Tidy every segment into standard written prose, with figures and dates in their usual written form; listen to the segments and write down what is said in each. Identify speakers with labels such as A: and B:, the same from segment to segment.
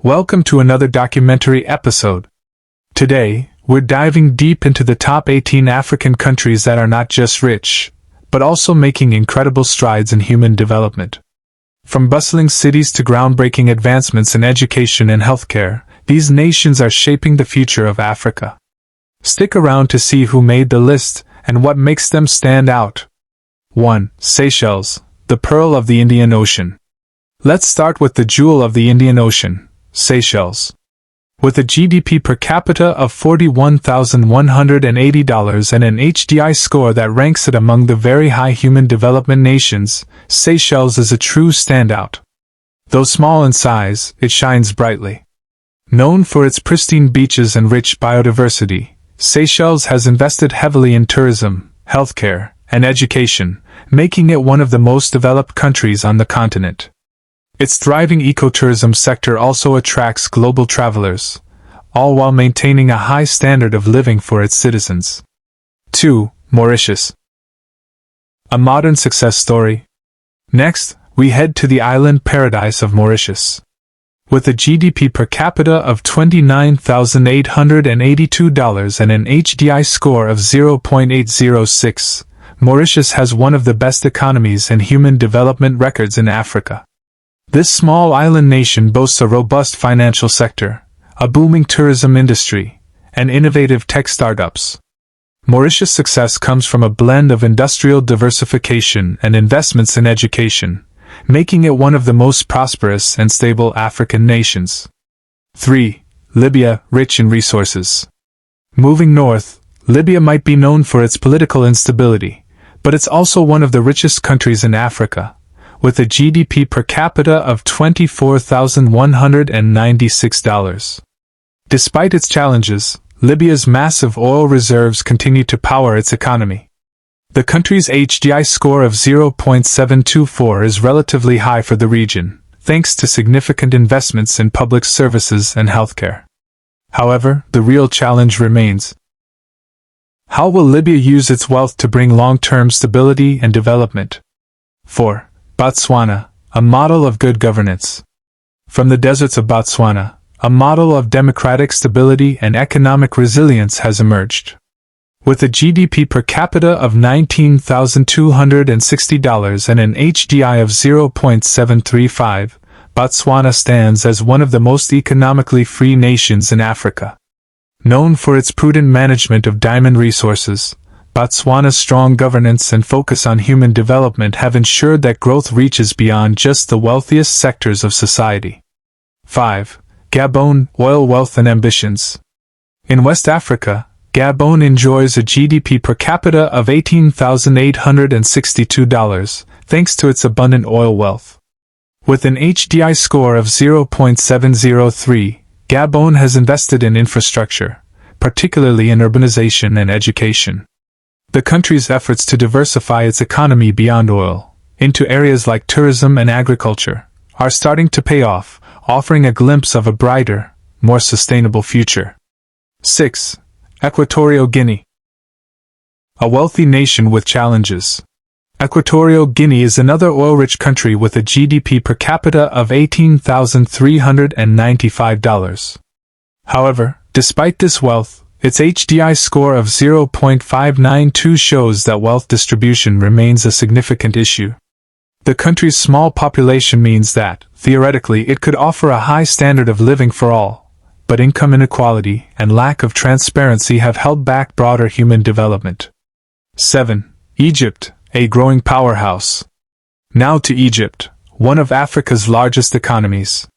A: Welcome to another documentary episode. Today, we're diving deep into the top 18 African countries that are not just rich, but also making incredible strides in human development. From bustling cities to groundbreaking advancements in education and healthcare, these nations are shaping the future of Africa. Stick around to see who made the list and what makes them stand out. 1. Seychelles, the pearl of the Indian Ocean. Let's start with the jewel of the Indian Ocean, Seychelles. With a GDP per capita of $41,180 and an HDI score that ranks it among the very high human development nations, Seychelles is a true standout. Though small in size, it shines brightly. Known for its pristine beaches and rich biodiversity, Seychelles has invested heavily in tourism, healthcare, and education, making it one of the most developed countries on the continent. Its thriving ecotourism sector also attracts global travelers, all while maintaining a high standard of living for its citizens. 2. Mauritius. A modern success story. Next, we head to the island paradise of Mauritius. With a GDP per capita of $29,882 and an HDI score of 0.806, Mauritius has one of the best economies and human development records in Africa. This small island nation boasts a robust financial sector, a booming tourism industry, and innovative tech startups. Mauritius' success comes from a blend of industrial diversification and investments in education, making it one of the most prosperous and stable African nations. 3. Libya, rich in resources. Moving north, Libya might be known for its political instability, but it's also one of the richest countries in Africa, with a GDP per capita of $24,196. Despite its challenges, Libya's massive oil reserves continue to power its economy. The country's HDI score of 0.724 is relatively high for the region, thanks to significant investments in public services and healthcare. However, the real challenge remains. How will Libya use its wealth to bring long-term stability and development? 4. Botswana, a model of good governance. From the deserts of Botswana, a model of democratic stability and economic resilience has emerged. With a GDP per capita of $19,260 and an HDI of 0.735, Botswana stands as one of the most economically free nations in Africa. Known for its prudent management of diamond resources, Botswana's strong governance and focus on human development have ensured that growth reaches beyond just the wealthiest sectors of society. 5. Gabon, oil wealth and ambitions. In West Africa, Gabon enjoys a GDP per capita of $18,862, thanks to its abundant oil wealth. With an HDI score of 0.703, Gabon has invested in infrastructure, particularly in urbanization and education. The country's efforts to diversify its economy beyond oil, into areas like tourism and agriculture, are starting to pay off, offering a glimpse of a brighter, more sustainable future. 6. Equatorial Guinea. A wealthy nation with challenges. Equatorial Guinea is another oil-rich country with a GDP per capita of $18,395. However, despite this wealth, its HDI score of 0.592 shows that wealth distribution remains a significant issue. The country's small population means that, theoretically, it could offer a high standard of living for all, but income inequality and lack of transparency have held back broader human development. 7. Egypt, a growing powerhouse. Now to Egypt, one of Africa's largest economies.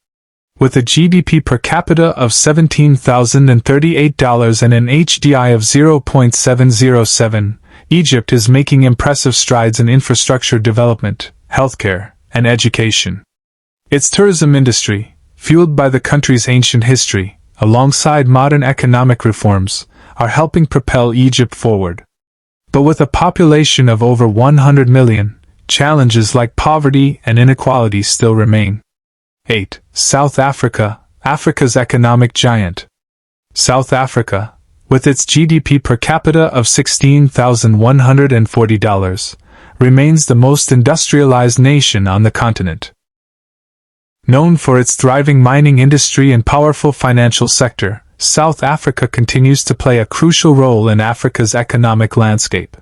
A: With a GDP per capita of $17,038 and an HDI of 0.707, Egypt is making impressive strides in infrastructure development, healthcare, and education. Its tourism industry, fueled by the country's ancient history, alongside modern economic reforms, are helping propel Egypt forward. But with a population of over 100 million, challenges like poverty and inequality still remain. 8. South Africa, Africa's economic giant. South Africa, with its GDP per capita of $16,140, remains the most industrialized nation on the continent. Known for its thriving mining industry and powerful financial sector, South Africa continues to play a crucial role in Africa's economic landscape.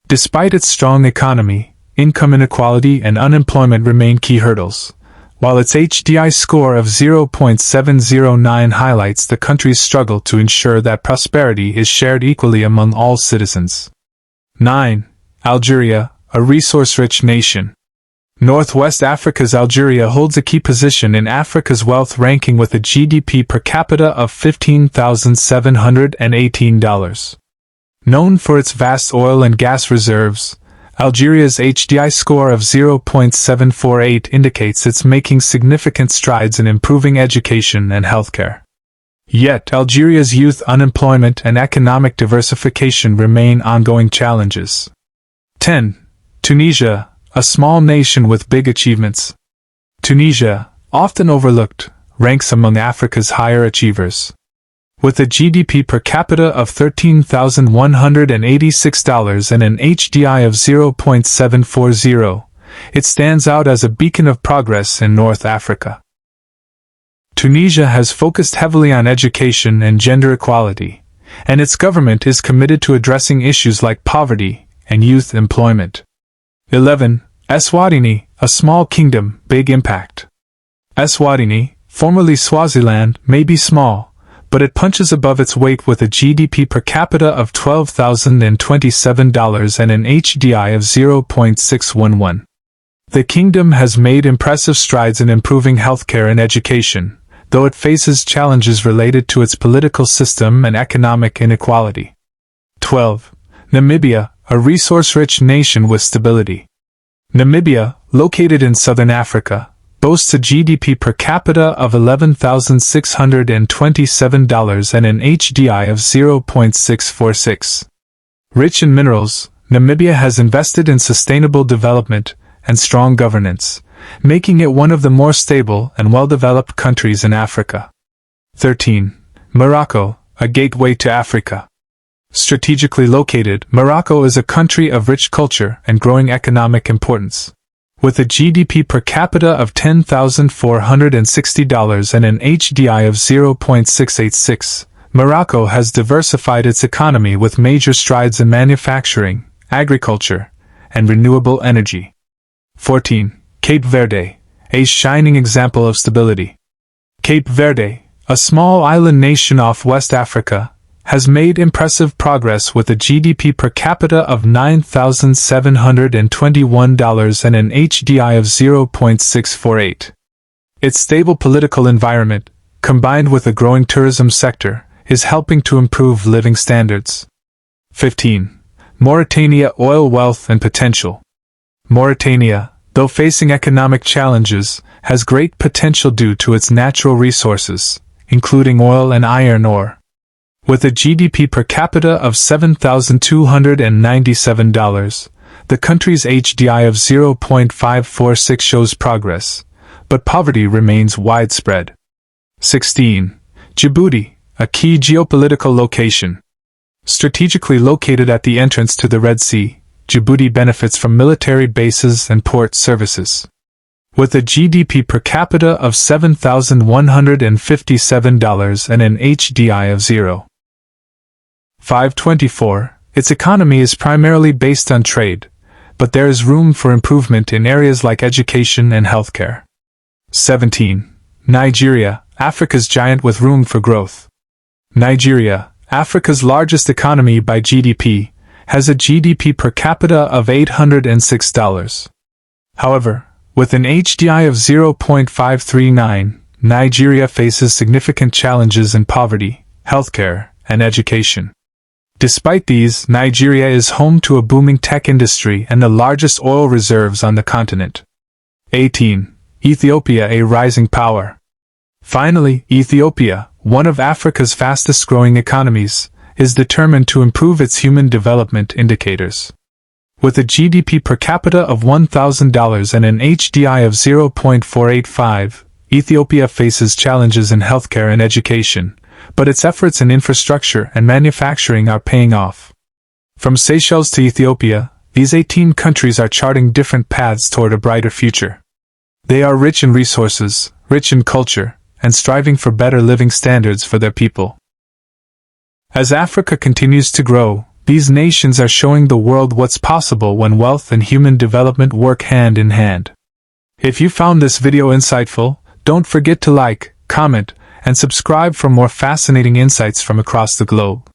A: Despite its strong economy, income inequality and unemployment remain key hurdles, while its HDI score of 0.709 highlights the country's struggle to ensure that prosperity is shared equally among all citizens. 9. Algeria, a resource-rich nation. Northwest Africa's Algeria holds a key position in Africa's wealth ranking with a GDP per capita of $15,718. Known for its vast oil and gas reserves, Algeria's HDI score of 0.748 indicates it's making significant strides in improving education and healthcare. Yet, Algeria's youth unemployment and economic diversification remain ongoing challenges. 10. Tunisia, a small nation with big achievements. Tunisia, often overlooked, ranks among Africa's higher achievers. With a GDP per capita of $13,186 and an HDI of 0.740, it stands out as a beacon of progress in North Africa. Tunisia has focused heavily on education and gender equality, and its government is committed to addressing issues like poverty and youth employment. 11. Eswatini, a small kingdom, big impact. Eswatini, formerly Swaziland, may be small, but it punches above its weight with a GDP per capita of $12,027 and an HDI of 0.611. The kingdom has made impressive strides in improving healthcare and education, though it faces challenges related to its political system and economic inequality. 12. Namibia, a resource-rich nation with stability. Namibia, located in southern Africa, boasts a GDP per capita of $11,627 and an HDI of 0.646. Rich in minerals, Namibia has invested in sustainable development and strong governance, making it one of the more stable and well-developed countries in Africa. 13. Morocco, a gateway to Africa. Strategically located, Morocco is a country of rich culture and growing economic importance. With a GDP per capita of $10,460 and an HDI of 0.686, Morocco has diversified its economy with major strides in manufacturing, agriculture, and renewable energy. 14. Cape Verde, a shining example of stability. Cape Verde, a small island nation off West Africa, has made impressive progress with a GDP per capita of $9,721 and an HDI of 0.648. Its stable political environment, combined with a growing tourism sector, is helping to improve living standards. 15. Mauritania, oil wealth and potential. Mauritania, though facing economic challenges, has great potential due to its natural resources, including oil and iron ore. With a GDP per capita of $7,297, the country's HDI of 0.546 shows progress, but poverty remains widespread. 16. Djibouti, a key geopolitical location. Strategically located at the entrance to the Red Sea, Djibouti benefits from military bases and port services. With a GDP per capita of $7,157 and an HDI of 0.524, its economy is primarily based on trade, but there is room for improvement in areas like education and healthcare. 17. Nigeria, Africa's giant with room for growth. Nigeria, Africa's largest economy by GDP, has a GDP per capita of $806. However, with an HDI of 0.539, Nigeria faces significant challenges in poverty, healthcare, and education. Despite these, Nigeria is home to a booming tech industry and the largest oil reserves on the continent. 18. Ethiopia, a rising power. Finally, Ethiopia, one of Africa's fastest-growing economies, is determined to improve its human development indicators. With a GDP per capita of $1,000 and an HDI of 0.485, Ethiopia faces challenges in healthcare and education, but its efforts in infrastructure and manufacturing are paying off. From Seychelles to Ethiopia, these 18 countries are charting different paths toward a brighter future. They are rich in resources, rich in culture, and striving for better living standards for their people. As Africa continues to grow, these nations are showing the world what's possible when wealth and human development work hand in hand. If you found this video insightful, don't forget to like, comment, and subscribe for more fascinating insights from across the globe.